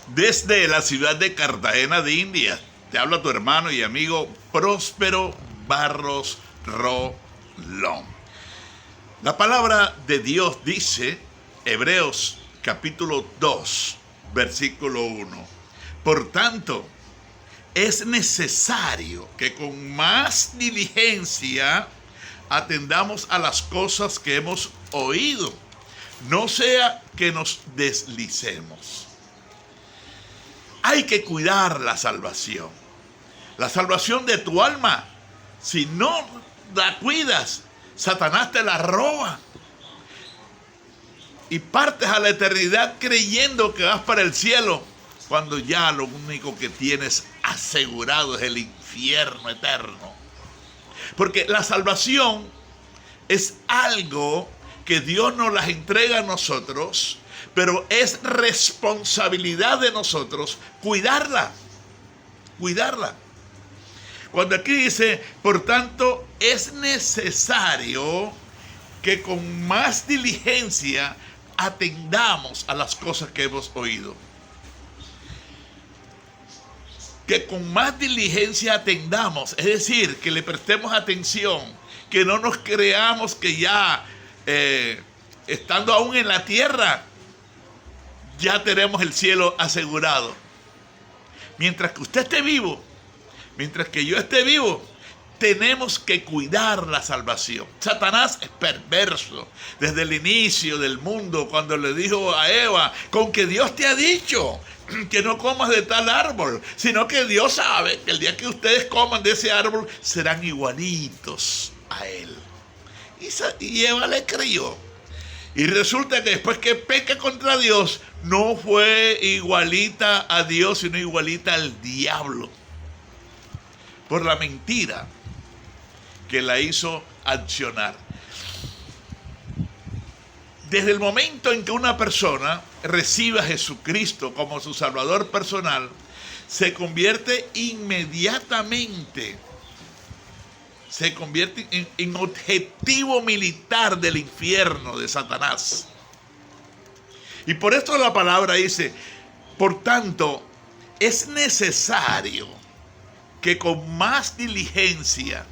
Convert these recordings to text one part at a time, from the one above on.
Desde la ciudad de Cartagena de Indias, te habla tu hermano y amigo Próspero Barros Rolón. La palabra de Dios dice, Hebreos capítulo 2, versículo 1. Por tanto, es necesario que con más diligencia atendamos a las cosas que hemos oído, no sea que nos deslicemos. Hay que cuidar la salvación de tu alma. Si no la cuidas, Satanás te la roba y partes a la eternidad creyendo que vas para el cielo, cuando ya lo único que tienes asegurado es el infierno eterno. Porque la salvación es algo que Dios nos las entrega a nosotros, pero es responsabilidad de nosotros cuidarla. Cuando aquí dice, por tanto, es necesario que con más diligencia atendamos a las cosas que hemos oído. Que con más diligencia atendamos, es decir, que le prestemos atención, que no nos creamos que ya estando aún en la tierra, ya tenemos el cielo asegurado. Mientras que usted esté vivo, mientras que yo esté vivo, tenemos que cuidar la salvación. Satanás es perverso. Desde el inicio del mundo, cuando le dijo a Eva, con que Dios te ha dicho que no comas de tal árbol, sino que Dios sabe que el día que ustedes coman de ese árbol, serán igualitos a él. Y Eva le creyó. Y resulta que después que peca contra Dios, no fue igualita a Dios, sino igualita al diablo. Por la mentira que la hizo accionar. Desde el momento en que una persona recibe a Jesucristo como su Salvador personal, se convierte inmediatamente, en objetivo militar del infierno de Satanás. Y por esto la palabra dice, por tanto, es necesario que con más diligencia,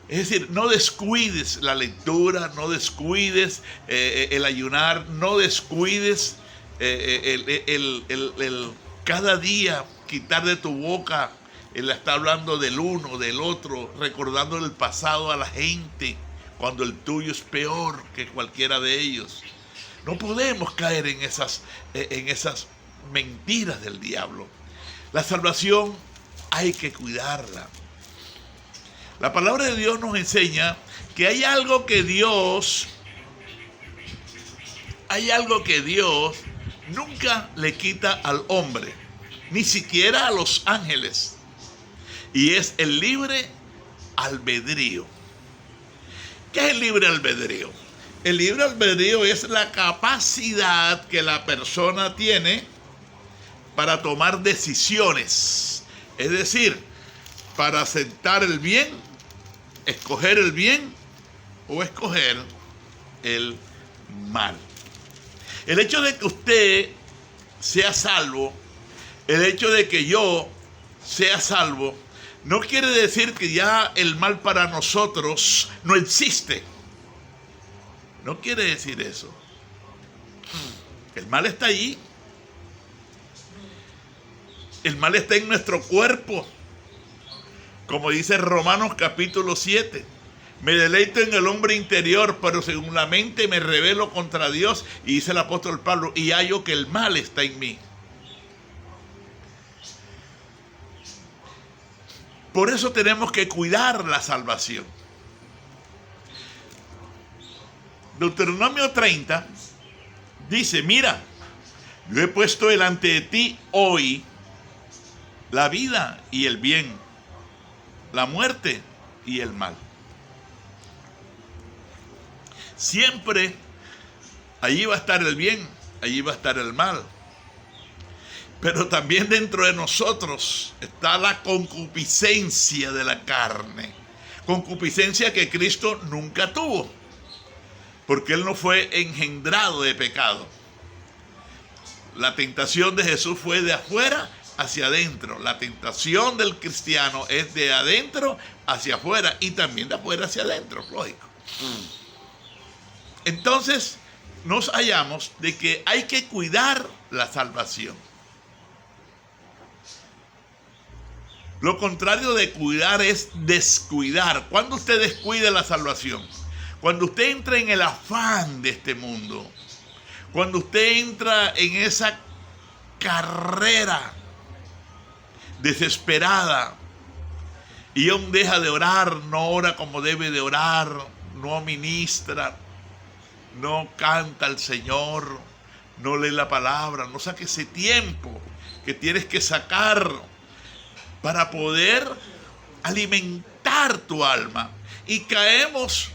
es decir, no descuides la lectura, no descuides el ayunar, no descuides cada día quitar de tu boca el estar hablando del uno, del otro, recordando el pasado a la gente, cuando el tuyo es peor que cualquiera de ellos. No podemos caer en esas mentiras del diablo. La salvación hay que cuidarla. La palabra de Dios nos enseña que hay algo que Dios nunca le quita al hombre, ni siquiera a los ángeles, y es el libre albedrío. ¿Qué es el libre albedrío? El libre albedrío es la capacidad que la persona tiene para tomar decisiones, es decir, para aceptar el bien, escoger el bien o escoger el mal. El hecho de que usted sea salvo, el hecho de que yo sea salvo, no quiere decir que ya el mal para nosotros no existe. No quiere decir eso. El mal está allí. El mal está en nuestro cuerpo. Como dice Romanos capítulo 7. Me deleito en el hombre interior, pero según la mente me rebelo contra Dios. Y dice el apóstol Pablo, y hallo que el mal está en mí. Por eso tenemos que cuidar la salvación. Deuteronomio 30 dice, mira, yo he puesto delante de ti hoy la vida y el bien, la muerte y el mal. Siempre allí va a estar el bien, allí va a estar el mal. Pero también dentro de nosotros está la concupiscencia de la carne. Concupiscencia que Cristo nunca tuvo, porque Él no fue engendrado de pecado. La tentación de Jesús fue de afuera hacia adentro. La tentación del cristiano es de adentro hacia afuera y también de afuera hacia adentro, lógico. Entonces nos hallamos de que hay que cuidar la salvación. Lo contrario de cuidar es descuidar. ¿Cuándo usted descuida la salvación? Cuando usted entra en el afán de este mundo. Cuando usted entra en esa carrera desesperada y aún deja de orar, no ora como debe de orar, no ministra, no canta al Señor, no lee la palabra, no saque ese tiempo que tienes que sacar para poder alimentar tu alma. Y caemos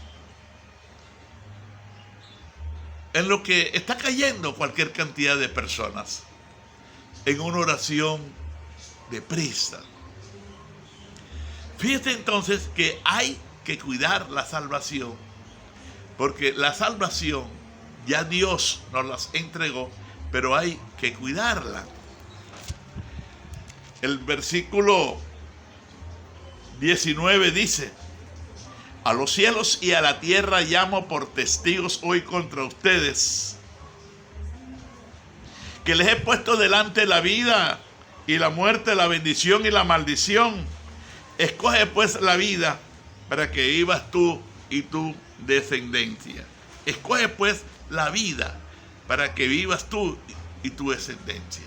en lo que está cayendo cualquier cantidad de personas, en una oración deprisa. Fíjate entonces que hay que cuidar la salvación, porque la salvación ya Dios nos las entregó, pero hay que cuidarla. El versículo 19 dice: a los cielos y a la tierra llamo por testigos hoy contra ustedes, que les he puesto delante la vida y la muerte, la bendición y la maldición. Escoge pues la vida para que vivas tú y tu descendencia. Escoge pues la vida para que vivas tú y tu descendencia.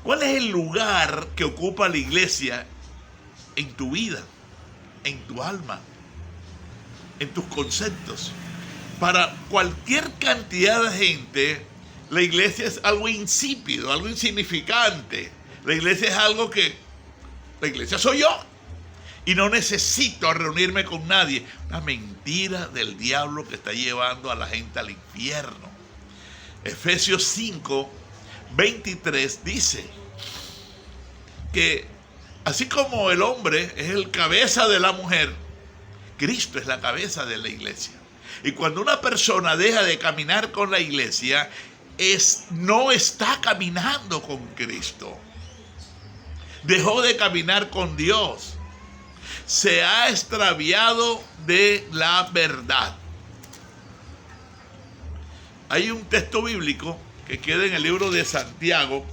¿Cuál es el lugar que ocupa la iglesia en tu vida, en tu alma, en tus conceptos? Para cualquier cantidad de gente, la iglesia es algo insípido, algo insignificante. La iglesia es algo que... La iglesia soy yo y no necesito reunirme con nadie. Una mentira del diablo que está llevando a la gente al infierno. Efesios 5, 23 dice que así como el hombre es el cabeza de la mujer, Cristo es la cabeza de la iglesia. Y cuando una persona deja de caminar con la iglesia, no está caminando con Cristo. Dejó de caminar con Dios. Se ha extraviado de la verdad. Hay un texto bíblico que queda en el libro de Santiago.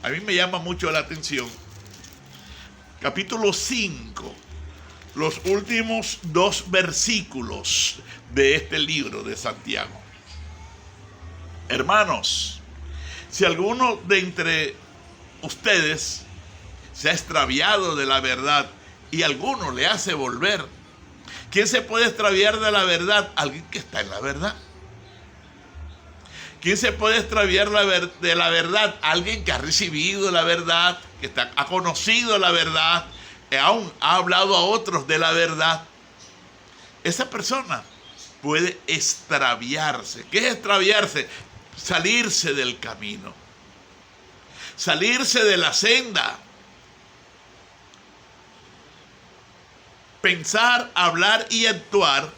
A mí me llama mucho la atención. Capítulo 5. Los últimos 2 versículos de este libro de Santiago. Hermanos, si alguno de entre ustedes se ha extraviado de la verdad y alguno le hace volver, ¿quién se puede extraviar de la verdad? Alguien que está en la verdad. ¿Quién se puede extraviar de la verdad? Alguien que ha recibido la verdad, que ha conocido la verdad, que aún ha hablado a otros de la verdad. Esa persona puede extraviarse. ¿Qué es extraviarse? Salirse del camino, salirse de la senda. Pensar, hablar y actuar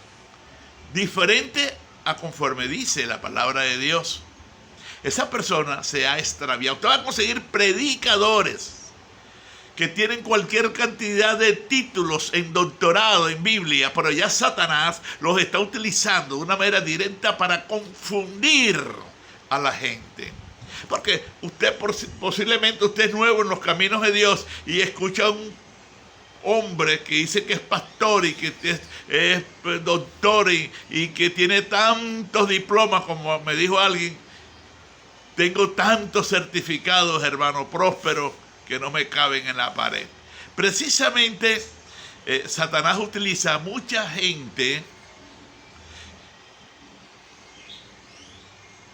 diferente a conforme dice la palabra de Dios. Esa persona se ha extraviado. Usted va a conseguir predicadores que tienen cualquier cantidad de títulos en doctorado en Biblia, pero ya Satanás los está utilizando de una manera directa para confundir a la gente. Porque posiblemente usted es nuevo en los caminos de Dios y escucha a un hombre que dice que es pastor y que es doctor y que tiene tantos diplomas, como me dijo alguien: tengo tantos certificados, hermano Próspero, que no me caben en la pared. Precisamente Satanás utiliza a mucha gente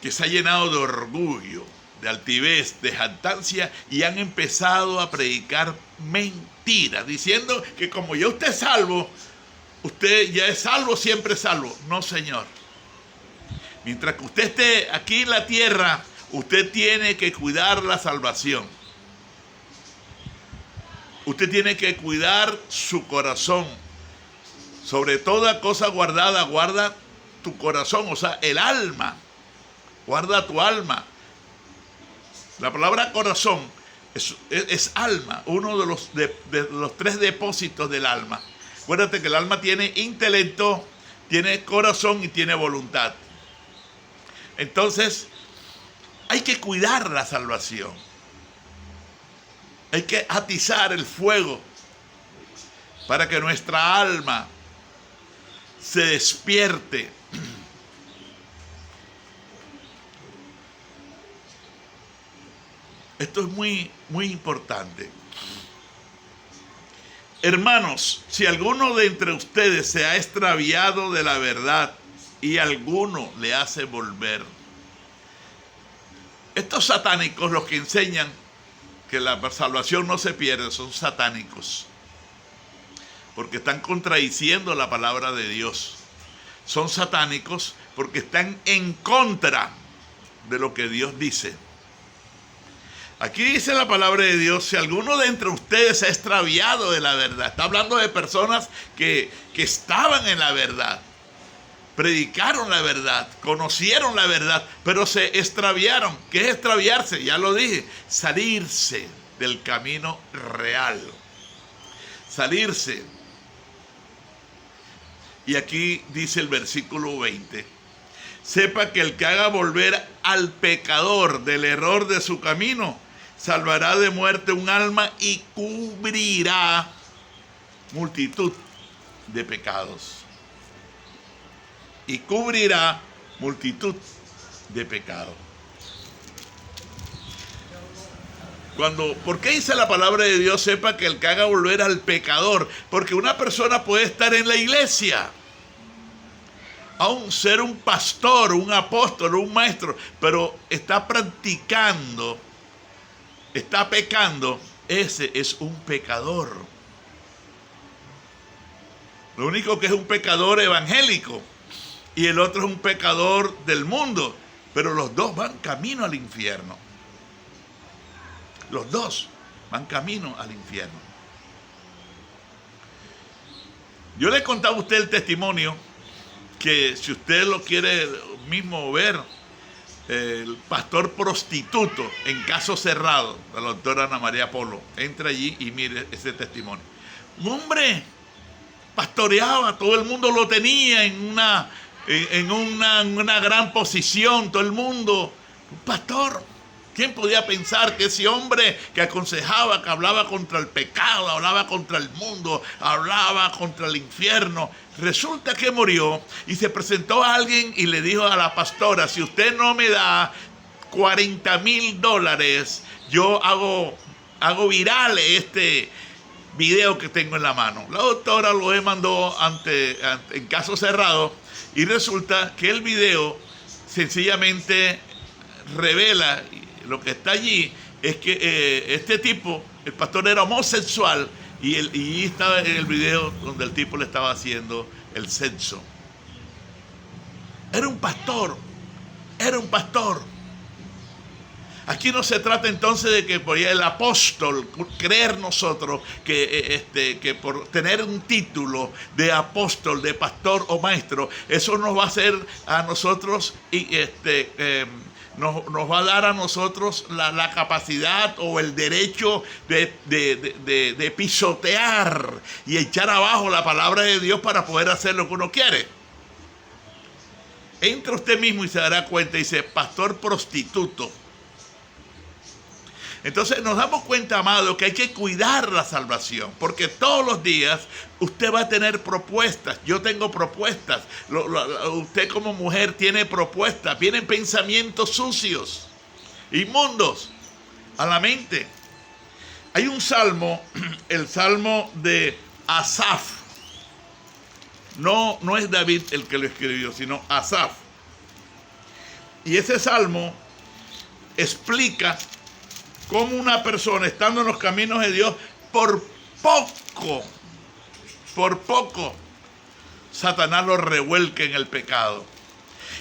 que se ha llenado de orgullo, de altivez, de jactancia, y han empezado a predicar mentiras, diciendo que como ya usted es salvo, usted ya es salvo, siempre es salvo. No, señor. Mientras que usted esté aquí en la tierra, usted tiene que cuidar la salvación. Usted tiene que cuidar su corazón. Sobre toda cosa guardada, guarda tu corazón, o sea, el alma. guarda tu alma. La palabra corazón es alma, uno de los tres depósitos del alma. Acuérdate que el alma tiene intelecto, tiene corazón y tiene voluntad. Entonces, hay que cuidar la salvación. Hay que atizar el fuego para que nuestra alma se despierte. Esto es muy, muy importante. Hermanos, si alguno de entre ustedes se ha extraviado de la verdad y alguno le hace volver. Estos satánicos, los que enseñan que la salvación no se pierde, son satánicos. Porque están contradiciendo la palabra de Dios. Son satánicos porque están en contra de lo que Dios dice. Aquí dice la palabra de Dios, si alguno de entre ustedes se ha extraviado de la verdad. Está hablando de personas que estaban en la verdad, predicaron la verdad, conocieron la verdad, pero se extraviaron. ¿Qué es extraviarse? Ya lo dije, salirse del camino real. Salirse. Y aquí dice el versículo 20. Sepa que el que haga volver al pecador del error de su camino, salvará de muerte un alma y cubrirá multitud de pecados. Y cubrirá multitud de pecados. ¿Por qué dice la palabra de Dios? Sepa que el que haga volver al pecador. Porque una persona puede estar en la iglesia, aún ser un pastor, un apóstol, un maestro, pero está practicando, está pecando. Ese es un pecador. Lo único que es un pecador evangélico y el otro es un pecador del mundo, pero los dos van camino al infierno. Los dos van camino al infierno. Yo le he contado a usted el testimonio que, si usted lo quiere mismo ver, el pastor prostituto en Caso Cerrado, de la doctora Ana María Polo. Entra allí y mire ese testimonio. Un hombre pastoreaba, todo el mundo lo tenía en una gran posición, todo el mundo, un pastor. ¿Quién podía pensar que ese hombre que aconsejaba, que hablaba contra el pecado, hablaba contra el mundo, hablaba contra el infierno, resulta que murió y se presentó a alguien y le dijo a la pastora, si usted no me da $40,000, yo hago viral este video que tengo en la mano? La doctora lo demandó en Caso Cerrado y resulta que el video sencillamente revela. Lo que está allí es que este tipo, el pastor, era homosexual y estaba en el video donde el tipo le estaba haciendo el sexo. Era un pastor. Aquí no se trata entonces de que por el apóstol, creer nosotros que por tener un título de apóstol, de pastor o maestro, eso nos va a hacer a nosotros nos va a dar a nosotros la capacidad o el derecho de pisotear y echar abajo la palabra de Dios para poder hacer lo que uno quiere. Entra usted mismo y se dará cuenta, dice, pastor prostituto. Entonces nos damos cuenta, amado, que hay que cuidar la salvación, porque todos los días usted va a tener propuestas. Yo tengo propuestas. Usted como mujer tiene propuestas. Vienen pensamientos sucios, inmundos, a la mente. Hay un salmo, el salmo de Asaf. No es David el que lo escribió, sino Asaf. Y ese salmo explica cómo una persona, estando en los caminos de Dios, por poco, Satanás lo revuelca en el pecado.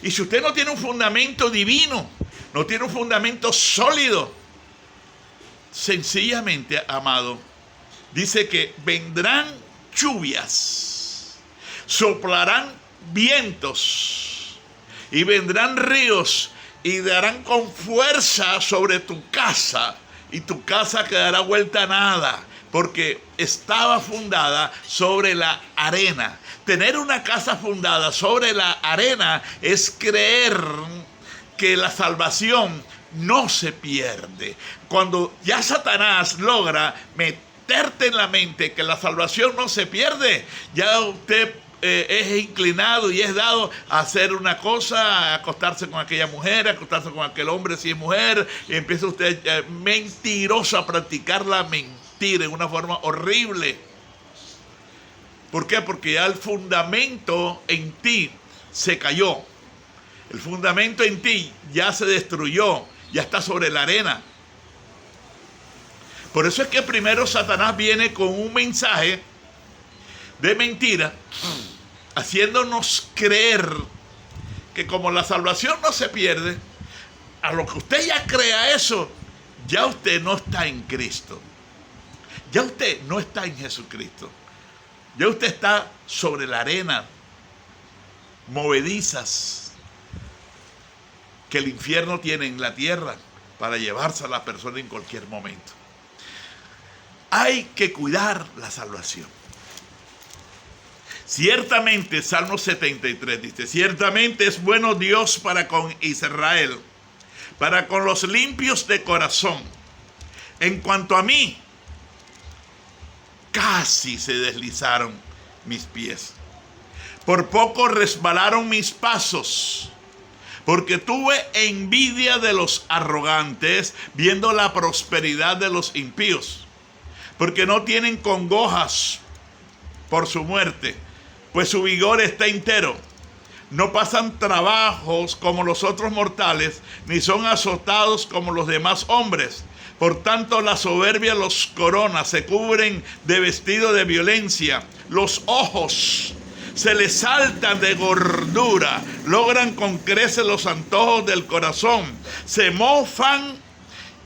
Y si usted no tiene un fundamento divino, no tiene un fundamento sólido, sencillamente, amado, dice que vendrán lluvias, soplarán vientos y vendrán ríos y darán con fuerza sobre tu casa, y tu casa quedará vuelta a nada, porque estaba fundada sobre la arena. Tener una casa fundada sobre la arena es creer que la salvación no se pierde. Cuando ya Satanás logra meterte en la mente que la salvación no se pierde, ya usted es inclinado y es dado a hacer una cosa, a acostarse con aquella mujer, a acostarse con aquel hombre si es mujer, y empieza usted mentiroso a practicar la mentira en una forma horrible. ¿Por qué? Porque ya el fundamento en ti se cayó. El fundamento en ti ya se destruyó, ya está sobre la arena. Por eso es que primero Satanás viene con un mensaje de mentira, haciéndonos creer que como la salvación no se pierde, a lo que usted ya crea eso, ya usted no está en Cristo. Ya usted no está en Jesucristo. Ya usted está sobre la arena, movedizas que el infierno tiene en la tierra para llevarse a la persona en cualquier momento. Hay que cuidar la salvación. Ciertamente, Salmo 73 dice, ciertamente es bueno Dios para con Israel, para con los limpios de corazón. En cuanto a mí, casi se deslizaron mis pies. Por poco resbalaron mis pasos, porque tuve envidia de los arrogantes, viendo la prosperidad de los impíos, porque no tienen congojas por su muerte, pues su vigor está entero. No pasan trabajos como los otros mortales, ni son azotados como los demás hombres. Por tanto, la soberbia los corona, se cubren de vestido de violencia. Los ojos se les saltan de gordura, logran con creces los antojos del corazón. Se mofan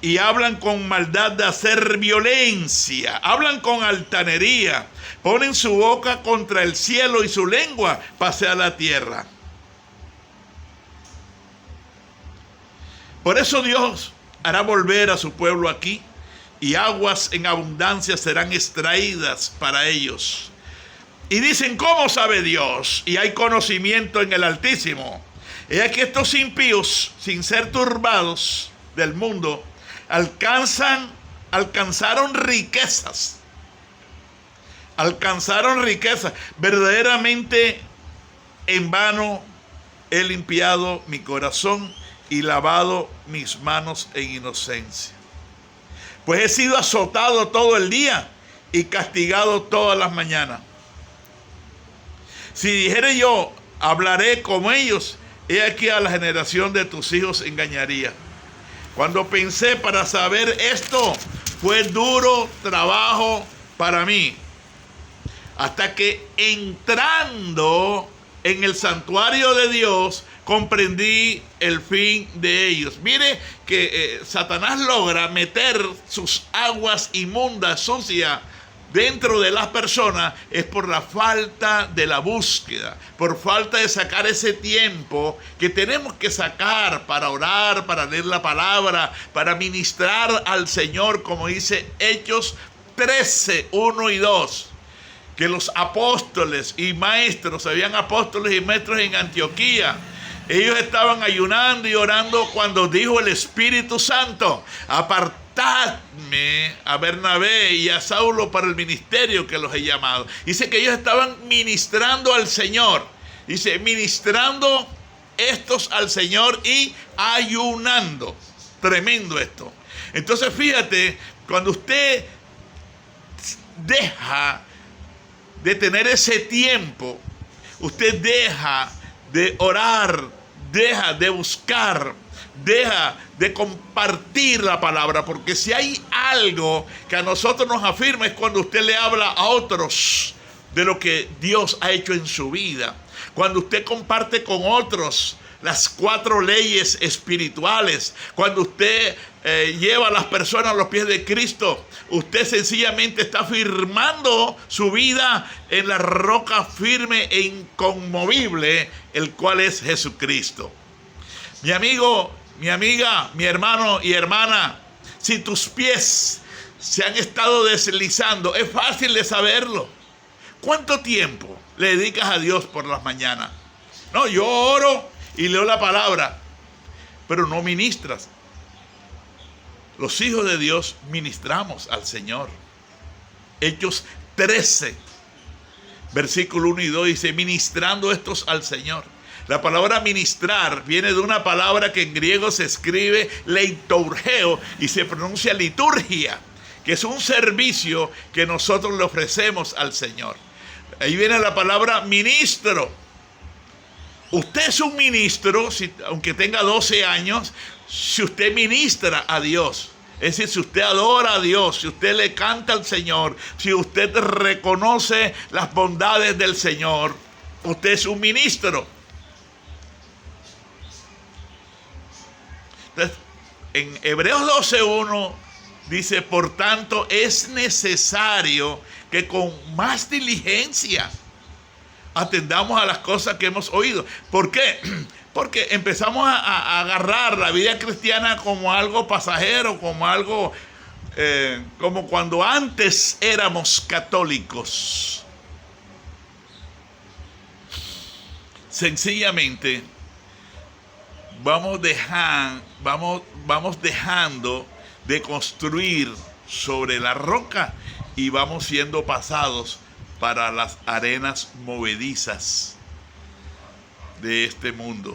y hablan con maldad de hacer violencia, hablan con altanería, ponen su boca contra el cielo y su lengua pasea la tierra. Por eso Dios hará volver a su pueblo aquí, y aguas en abundancia serán extraídas para ellos. Y dicen, ¿cómo sabe Dios? Y hay conocimiento en el Altísimo. He aquí estos impíos, sin ser turbados del mundo, alcanzaron riquezas. Alcanzaron riquezas. Verdaderamente en vano he limpiado mi corazón y lavado mis manos en inocencia. Pues he sido azotado todo el día y castigado todas las mañanas. Si dijere yo, hablaré como ellos, he aquí a la generación de tus hijos engañaría. Cuando pensé para saber esto, fue duro trabajo para mí, hasta que entrando en el santuario de Dios, comprendí el fin de ellos. Mire que Satanás logra meter sus aguas inmundas, sucias, dentro de las personas, es por la falta de la búsqueda, por falta de sacar ese tiempo que tenemos que sacar para orar, para leer la palabra, para ministrar al Señor, como dice Hechos 13, 1 y 2. Que los apóstoles y maestros, habían apóstoles y maestros en Antioquía, ellos estaban ayunando y orando cuando dijo el Espíritu Santo, apartadme a Bernabé y a Saulo para el ministerio que los he llamado. Dice que ellos estaban ministrando al Señor. Dice, ministrando estos al Señor y ayunando. Tremendo esto. Entonces fíjate, cuando usted deja de tener ese tiempo, usted deja de orar, deja de buscar, deja de compartir la palabra, porque si hay algo que a nosotros nos afirma es cuando usted le habla a otros de lo que Dios ha hecho en su vida, cuando usted comparte con otros las 4 leyes espirituales, cuando usted lleva a las personas a los pies de Cristo, usted sencillamente está firmando su vida en la roca firme e inconmovible, el cual es Jesucristo. Mi amigo, mi amiga, mi hermano y hermana, si tus pies se han estado deslizando, es fácil de saberlo. ¿Cuánto tiempo le dedicas a Dios por las mañanas? No, yo oro y leo la palabra, pero no ministras. Los hijos de Dios ministramos al Señor. Hechos 13, versículo 1 y 2 dice, ministrando estos al Señor. La palabra ministrar viene de una palabra que en griego se escribe leiturgeo y se pronuncia liturgia, que es un servicio que nosotros le ofrecemos al Señor. Ahí viene la palabra ministro. Usted es un ministro, aunque tenga 12 años, si usted ministra a Dios. Es decir, si usted adora a Dios, si usted le canta al Señor, si usted reconoce las bondades del Señor, usted es un ministro. Entonces, en Hebreos 12:1 dice, por tanto, es necesario que con más diligencia atendamos a las cosas que hemos oído. ¿Por qué? Porque empezamos a agarrar la vida cristiana como algo pasajero, como algo, como cuando antes éramos católicos. Sencillamente, vamos dejando de construir sobre la roca y vamos siendo pasados para las arenas movedizas de este mundo,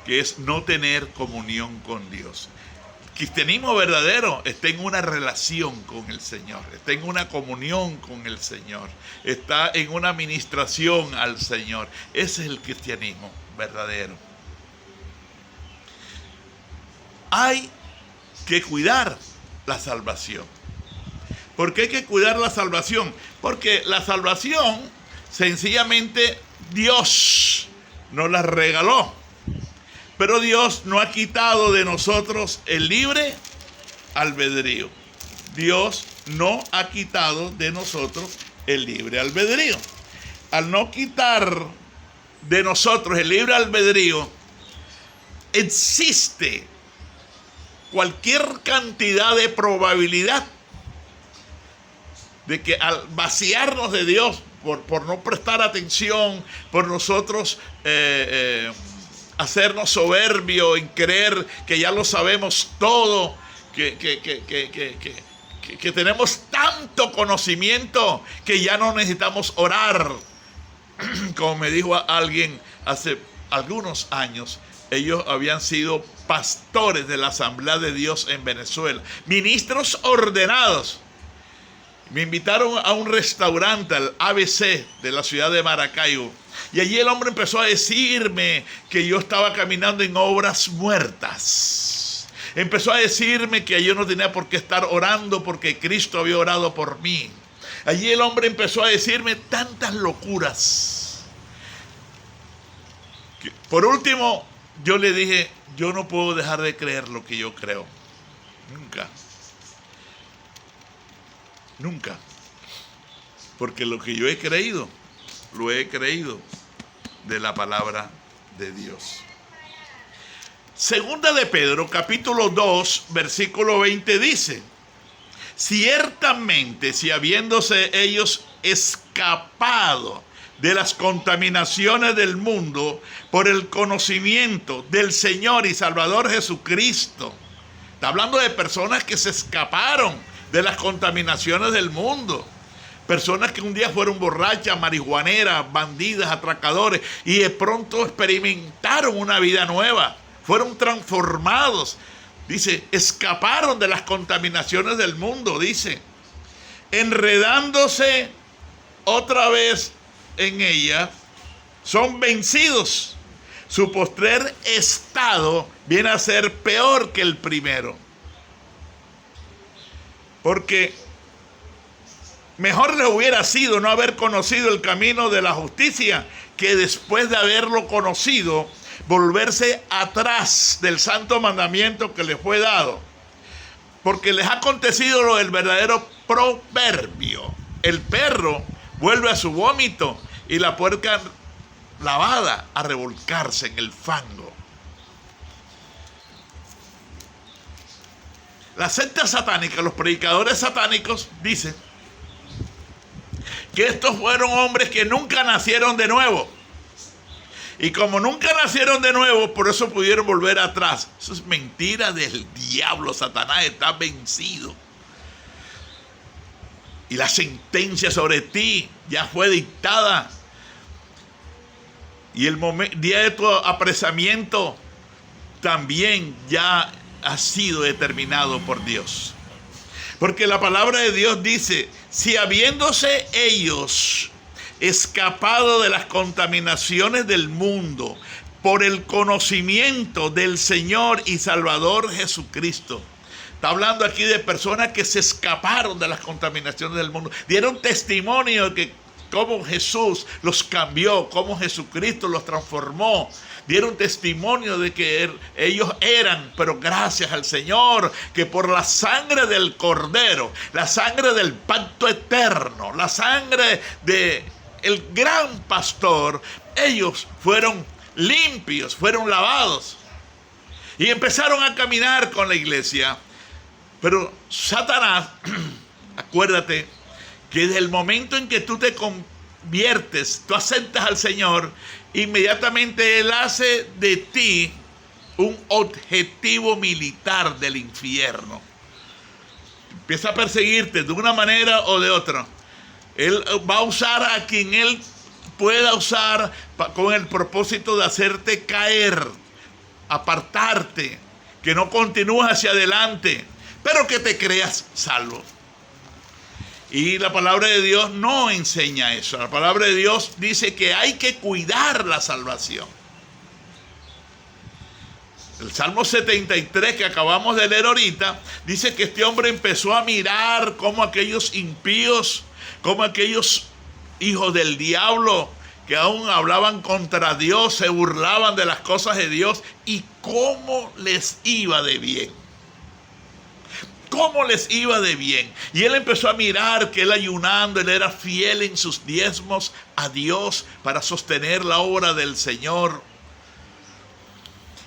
que es no tener comunión con Dios. Cristianismo verdadero está en una relación con el Señor, está en una comunión con el Señor, está en una ministración al Señor. Ese es el cristianismo verdadero. Hay que cuidar la salvación. ¿Por qué hay que cuidar la salvación? Porque la salvación, sencillamente, Dios nos la regaló. Pero Dios no ha quitado de nosotros el libre albedrío. Dios no ha quitado de nosotros el libre albedrío. Al no quitar de nosotros el libre albedrío, existe cualquier cantidad de probabilidad de que al vaciarnos de Dios, por no prestar atención, por nosotros hacernos soberbio en creer que ya lo sabemos todo, que tenemos tanto conocimiento que ya no necesitamos orar. Como me dijo alguien hace algunos años, ellos habían sido pastores de la Asamblea de Dios en Venezuela, ministros ordenados. Me invitaron a un restaurante, al ABC de la ciudad de Maracaibo. Y allí el hombre empezó a decirme que yo estaba caminando en obras muertas. Empezó a decirme que yo no tenía por qué estar orando porque Cristo había orado por mí. Allí el hombre empezó a decirme tantas locuras. Por último, yo le dije, yo no puedo dejar de creer lo que yo creo. Nunca. Nunca. Porque lo que yo he creído, lo he creído de la palabra de Dios. Segunda de Pedro, capítulo 2, versículo 20 dice, ciertamente si habiéndose ellos escapado de las contaminaciones del mundo por el conocimiento del Señor y Salvador Jesucristo. Está hablando de personas que se escaparon de las contaminaciones del mundo. Personas que un día fueron borrachas, marihuaneras, bandidas, atracadores y de pronto experimentaron una vida nueva. Fueron transformados. Dice, escaparon de las contaminaciones del mundo, dice. Enredándose otra vez en ella, son vencidos. Su postrer estado viene a ser peor que el primero. Porque mejor les hubiera sido no haber conocido el camino de la justicia que después de haberlo conocido, volverse atrás del santo mandamiento que les fue dado. Porque les ha acontecido lo del verdadero proverbio. El perro vuelve a su vómito y la puerca lavada a revolcarse en el fango. La secta satánica, los predicadores satánicos dicen que estos fueron hombres que nunca nacieron de nuevo. Y como nunca nacieron de nuevo, por eso pudieron volver atrás. Eso es mentira del diablo. Satanás está vencido. Y la sentencia sobre ti ya fue dictada. Y el día de tu apresamiento también ya ha sido determinado por Dios. Porque la palabra de Dios dice, si habiéndose ellos escapado de las contaminaciones del mundo por el conocimiento del Señor y Salvador Jesucristo. Está hablando aquí de personas que se escaparon de las contaminaciones del mundo. Dieron testimonio de que cómo Jesús los cambió, cómo Jesucristo los transformó. Dieron testimonio de que ellos eran, pero gracias al Señor, que por la sangre del Cordero, la sangre del pacto eterno, la sangre de el gran pastor, ellos fueron limpios, fueron lavados y empezaron a caminar con la iglesia. Pero Satanás, acuérdate que desde el momento en que tú te conviertes, tú aceptas al Señor, inmediatamente Él hace de ti un objetivo militar del infierno. Empieza a perseguirte de una manera o de otra. Él va a usar a quien Él pueda usar con el propósito de hacerte caer, apartarte, que no continúes hacia adelante, pero que te creas salvo. Y la palabra de Dios no enseña eso. La palabra de Dios dice que hay que cuidar la salvación. El Salmo 73 que acabamos de leer ahorita, dice que este hombre empezó a mirar cómo aquellos impíos, como aquellos hijos del diablo que aún hablaban contra Dios, se burlaban de las cosas de Dios y cómo les iba de bien. Cómo les iba de bien. Y él empezó a mirar que él ayunando, él era fiel en sus diezmos a Dios para sostener la obra del Señor.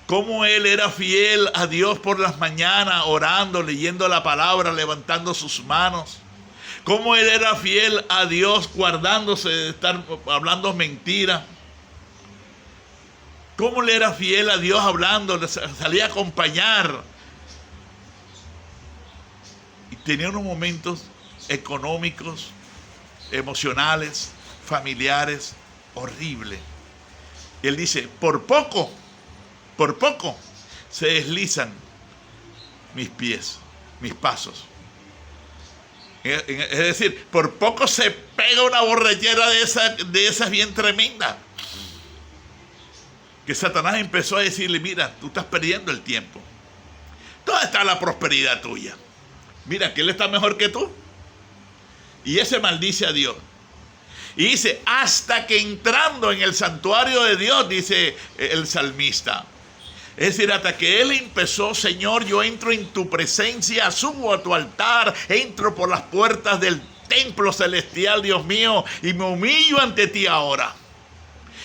Cómo él era fiel a Dios por las mañanas, orando, leyendo la palabra, levantando sus manos. Cómo él era fiel a Dios, guardándose de estar hablando mentira. Cómo él era fiel a Dios hablando, salía a acompañar. Y tenía unos momentos económicos, emocionales, familiares, horribles. Y él dice, por poco se deslizan mis pies, mis pasos. Es decir, por poco se pega una borrachera de esas bien tremenda. Que Satanás empezó a decirle, mira, tú estás perdiendo el tiempo. ¿Dónde está la prosperidad tuya? Mira, que él está mejor que tú. Y ese maldice a Dios. Y dice, hasta que entrando en el santuario de Dios, dice el salmista. Es decir, hasta que él empezó, Señor, yo entro en tu presencia, subo a tu altar, entro por las puertas del templo celestial, Dios mío, y me humillo ante ti ahora.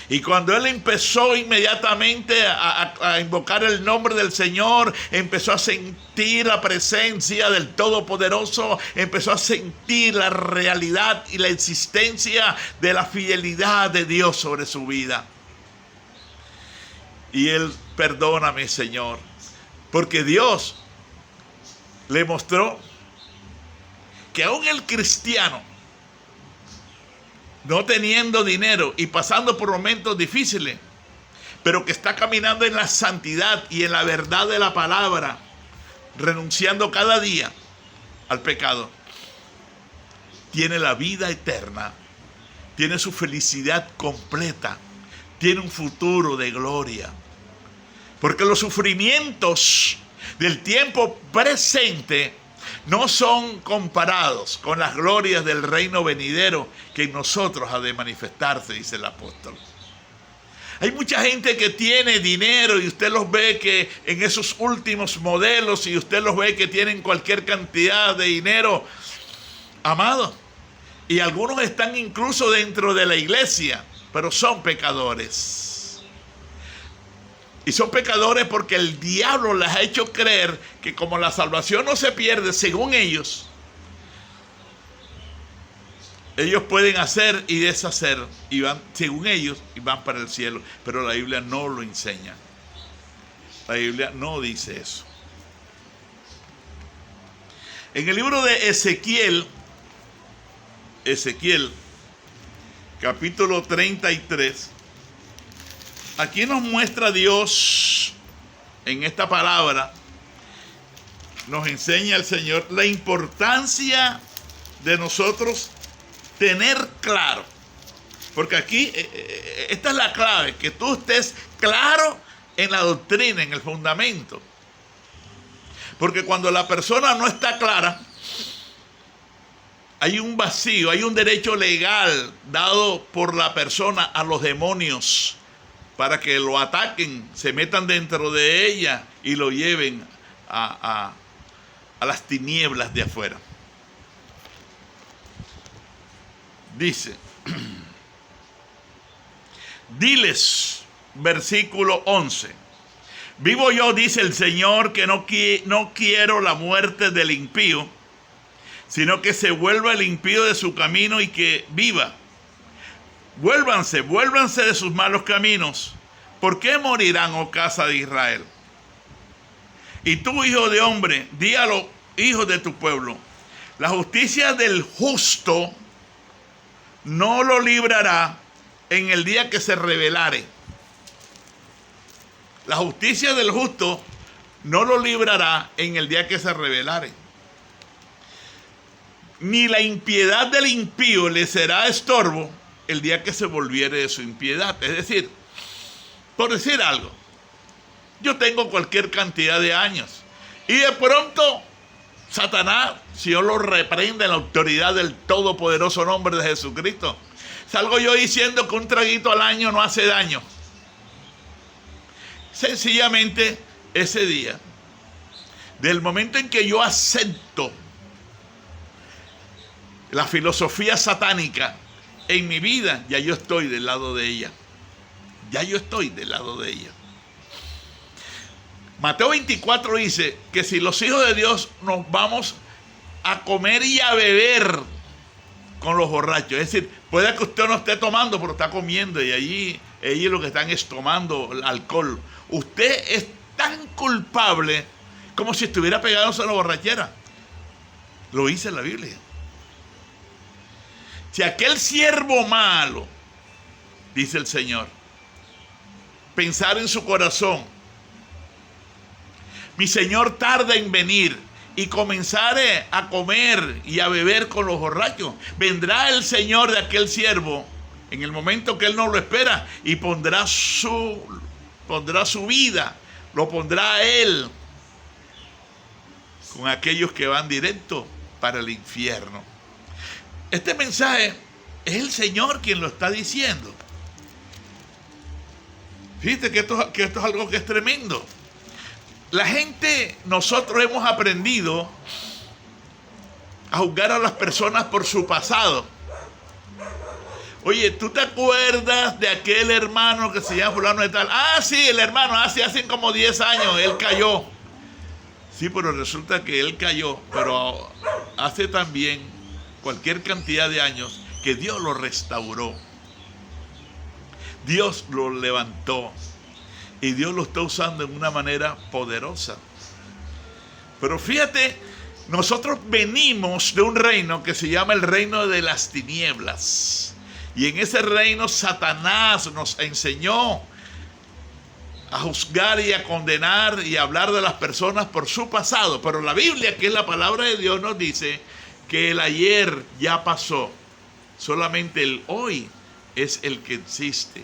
Y cuando él empezó inmediatamente a invocar el nombre del Señor, empezó a sentir la presencia del Todopoderoso, empezó a sentir la realidad y la existencia de la fidelidad de Dios sobre su vida. Y él, perdóname, Señor, porque Dios le mostró que aún el cristiano, no teniendo dinero y pasando por momentos difíciles, pero que está caminando en la santidad y en la verdad de la palabra, renunciando cada día al pecado, tiene la vida eterna, tiene su felicidad completa, tiene un futuro de gloria. Porque los sufrimientos del tiempo presente no son comparados con las glorias del reino venidero que en nosotros ha de manifestarse, dice el apóstol. Hay mucha gente que tiene dinero y usted los ve que en esos últimos modelos y usted los ve que tienen cualquier cantidad de dinero, amado. Y algunos están incluso dentro de la iglesia, pero son pecadores. Y son pecadores porque el diablo les ha hecho creer que como la salvación no se pierde, según ellos pueden hacer y deshacer, y van, según ellos, y van para el cielo. Pero la Biblia no lo enseña. La Biblia no dice eso. En el libro de Ezequiel, capítulo 33, aquí nos muestra Dios, en esta palabra, nos enseña el Señor la importancia de nosotros tener claro. Porque aquí, esta es la clave, que tú estés claro en la doctrina, en el fundamento. Porque cuando la persona no está clara, hay un vacío, hay un derecho legal dado por la persona a los demonios para que lo ataquen, se metan dentro de ella y lo lleven a las tinieblas de afuera. Dice, diles, versículo 11, vivo yo, dice el Señor, que no quiero la muerte del impío, sino que se vuelva el impío de su camino y que viva. Vuélvanse de sus malos caminos. ¿Por qué morirán, oh casa de Israel? Y tú, hijo de hombre, di a los hijos de tu pueblo, la justicia del justo no lo librará en el día que se rebelare. La justicia del justo no lo librará en el día que se rebelare. Ni la impiedad del impío le será estorbo el día que se volviere de su impiedad. Es decir, por decir algo, yo tengo cualquier cantidad de años y de pronto Satanás, si yo lo reprende en la autoridad del todopoderoso nombre de Jesucristo, salgo yo diciendo que un traguito al año no hace daño. Sencillamente, ese día, del momento en que yo acepto la filosofía satánica en mi vida, ya yo estoy del lado de ella. Ya yo estoy del lado de ella. Mateo 24 dice que si los hijos de Dios nos vamos a comer y a beber con los borrachos, es decir, puede que usted no esté tomando, pero está comiendo y allí ellos lo que están es tomando alcohol. Usted es tan culpable como si estuviera pegándose a la borrachera. Lo dice la Biblia. Si aquel siervo malo, dice el Señor, pensar en su corazón, mi Señor tarda en venir, y comenzare a comer y a beber con los borrachos, vendrá el Señor de aquel siervo en el momento que él no lo espera y pondrá su vida, lo pondrá a él con aquellos que van directo para el infierno. Este mensaje es el Señor quien lo está diciendo. Fíjate que esto es algo que es tremendo. La gente, nosotros hemos aprendido a juzgar a las personas por su pasado. Oye, ¿tú te acuerdas de aquel hermano que se llama fulano de tal? Ah, sí, el hermano, hace como 10 años, él cayó. Sí, pero resulta que él cayó, pero hace también cualquier cantidad de años que Dios lo restauró. Dios lo levantó. Y Dios lo está usando en una manera poderosa. Pero fíjate, nosotros venimos de un reino que se llama el reino de las tinieblas. Y en ese reino Satanás nos enseñó a juzgar y a condenar y a hablar de las personas por su pasado. Pero la Biblia, que es la palabra de Dios, nos dice que el ayer ya pasó. Solamente el hoy es el que existe.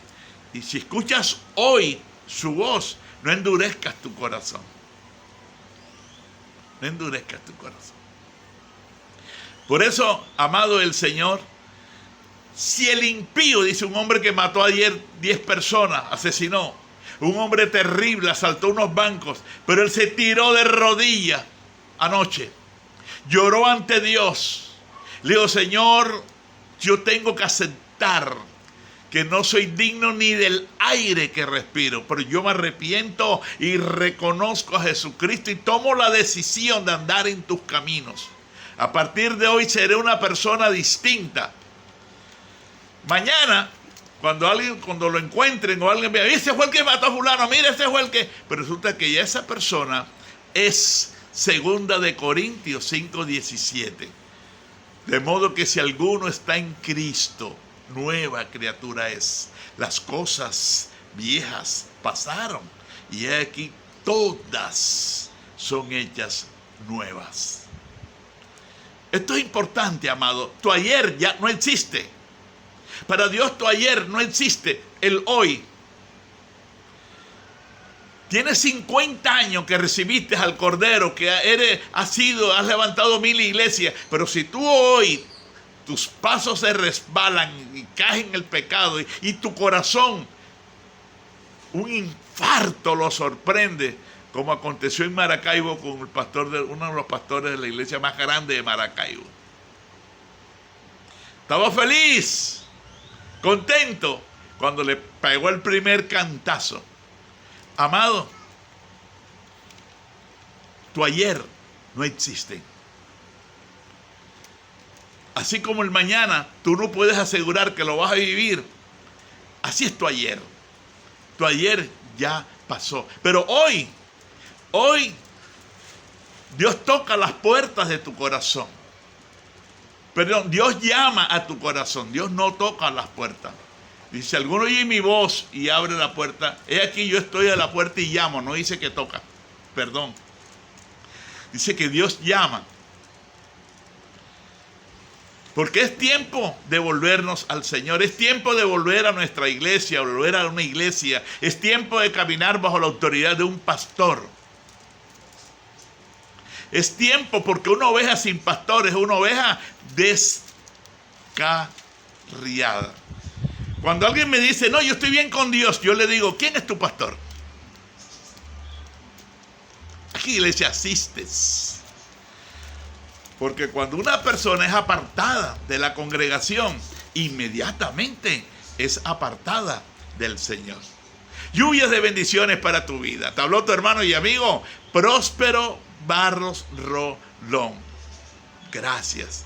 Y si escuchas hoy su voz, no endurezcas tu corazón. No endurezcas tu corazón. Por eso, amado el Señor, si el impío, dice un hombre que mató ayer 10 personas, asesinó, un hombre terrible, asaltó unos bancos, pero él se tiró de rodillas anoche, lloró ante Dios, le dijo: Señor, yo tengo que aceptar que no soy digno ni del aire que respiro, pero yo me arrepiento y reconozco a Jesucristo y tomo la decisión de andar en tus caminos. A partir de hoy seré una persona distinta. Mañana, cuando lo encuentren o alguien vea, ese fue el que mató a fulano, mira, ese fue el que... Pero resulta que ya esa persona es 2 de Corintios 5:17. De modo que si alguno está en Cristo, nueva criatura es. Las cosas viejas pasaron y he aquí todas son hechas nuevas. Esto es importante, amado. Tu ayer ya no existe. Para Dios tu ayer no existe, el hoy. Tienes 50 años que recibiste al Cordero, que has levantado 1000 iglesias, pero si tú hoy tus pasos se resbalan y caes en el pecado y tu corazón, un infarto lo sorprende, como aconteció en Maracaibo con uno de los pastores de la iglesia más grande de Maracaibo. Estaba feliz, contento, cuando le pegó el primer cantazo. Amado, tu ayer no existe. Así como el mañana, tú no puedes asegurar que lo vas a vivir. Así es tu ayer. Tu ayer ya pasó. Pero hoy, Dios toca las puertas de tu corazón. Perdón, Dios llama a tu corazón. Dios no toca las puertas. Dice, si alguno oye mi voz y abre la puerta, he aquí yo estoy a la puerta y llamo. No dice que toca. Perdón. Dice que Dios llama. Porque es tiempo de volvernos al Señor. Es tiempo de volver a nuestra iglesia, volver a una iglesia. Es tiempo de caminar bajo la autoridad de un pastor. Es tiempo, porque una oveja sin pastor es una oveja descarriada. Cuando alguien me dice, no, yo estoy bien con Dios, yo le digo, ¿quién es tu pastor? ¿A qué iglesia asistes? Porque cuando una persona es apartada de la congregación, inmediatamente es apartada del Señor. Lluvias de bendiciones para tu vida. Te habló tu hermano y amigo Próspero Barros Rolón. Gracias.